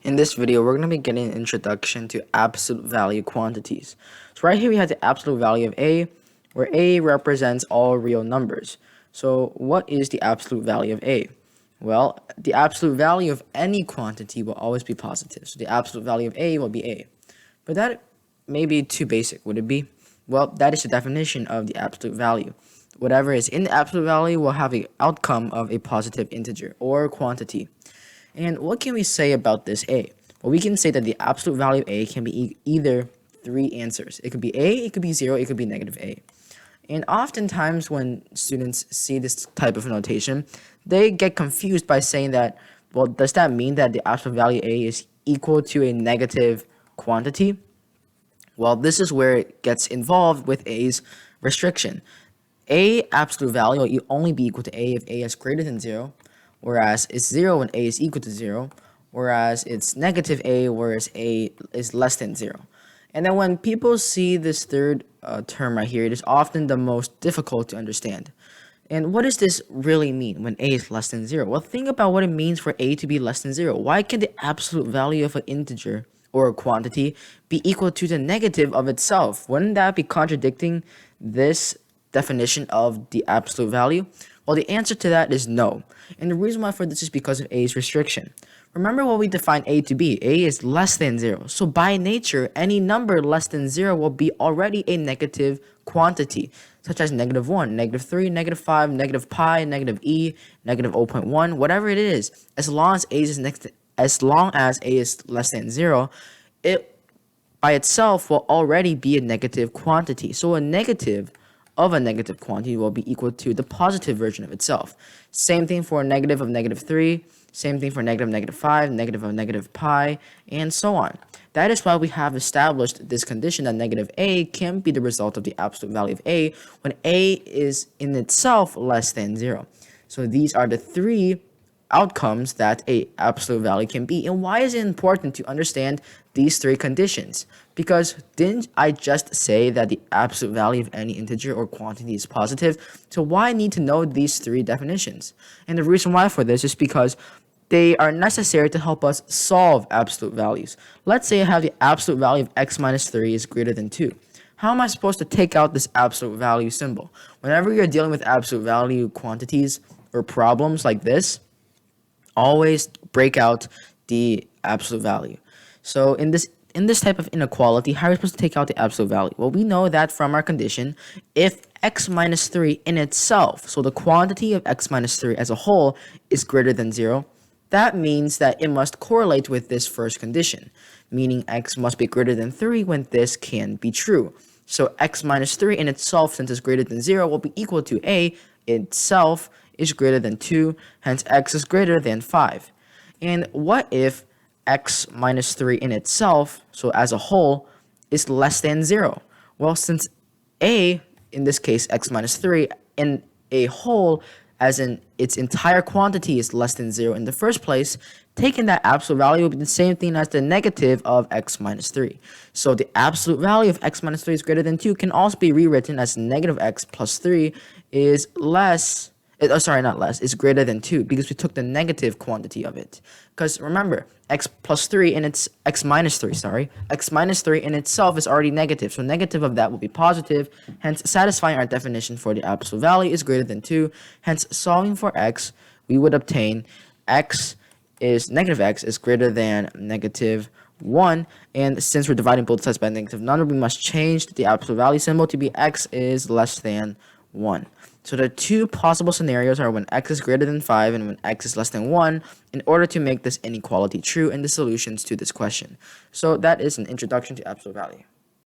In this video, we're going to be getting an introduction to absolute value quantities. So right here we have the absolute value of A, where A represents all real numbers. So what is the absolute value of A? Well, the absolute value of any quantity will always be positive. So the absolute value of A will be A. But that may be too basic, would it be? Well, that is the definition of the absolute value. Whatever is in the absolute value will have an outcome of a positive integer or quantity. And what can we say about this A? Well, we can say that the absolute value of A can be either three answers. It could be A, it could be 0, it could be negative A. And oftentimes when students see this type of notation, they get confused by saying that, well, does that mean that the absolute value A is equal to a negative quantity? Well, this is where it gets involved with A's restriction. A absolute value will only be equal to A if A is greater than 0, whereas it's 0 when A is equal to 0, whereas it's negative A whereas A is less than 0. And then when people see this third term right here, it is often the most difficult to understand. And what does this really mean when A is less than 0? Well, think about what it means for A to be less than 0. Why can the absolute value of an integer or a quantity be equal to the negative of itself? Wouldn't that be contradicting this definition of the absolute value? Well, the answer to that is no. And the reason why for this is because of A's restriction. Remember what we define A to be. A is less than 0. So by nature, any number less than 0 will be already a negative quantity, such as negative 1, negative 3, negative 5, negative pi, negative e, negative 0.1, whatever it is. As long as A is less than 0, it by itself will already be a negative quantity. So a negative of a negative quantity will be equal to the positive version of itself. Same thing for a negative of negative 3, same thing for negative of negative 5, negative of negative pi, and so on. That is why we have established this condition that negative A can be the result of the absolute value of A when A is in itself less than 0. So these are the three outcomes that a absolute value can be. And why is it important to understand these three conditions? Because didn't I just say that the absolute value of any integer or quantity is positive? So why need to know these three definitions? And the reason why for this is because they are necessary to help us solve absolute values. Let's say I have the absolute value of x minus 3 is greater than 2. How am I supposed to take out this absolute value symbol? Whenever you're dealing with absolute value quantities or problems like this, always break out the absolute value. So in this type of inequality, how are we supposed to take out the absolute value? Well, we know that from our condition, if x minus 3 in itself, so the quantity of x minus 3 as a whole is greater than 0, that means that it must correlate with this first condition, meaning x must be greater than 3 when this can be true. So x minus 3 in itself, since it's greater than 0, will be equal to A itself is greater than 2, hence x is greater than 5. And what if x minus 3 in itself, so as a whole, is less than 0? Well, since A, in this case x minus 3, in a whole, as in its entire quantity is less than 0 in the first place, taking that absolute value will be the same thing as the negative of x minus 3. So the absolute value of x minus 3 is greater than 2 can also be rewritten as negative x plus 3 is is greater than 2 because we took the negative quantity of it. Because remember, x minus 3 in itself is already negative. So negative of that will be positive, hence satisfying our definition for the absolute value is greater than 2. Hence solving for x, we would obtain negative x is greater than negative 1, and since we're dividing both sides by a negative number, we must change the absolute value symbol to be x is less than 1. So the two possible scenarios are when x is greater than 5 and when x is less than 1 in order to make this inequality true and the solutions to this question. So that is an introduction to absolute value.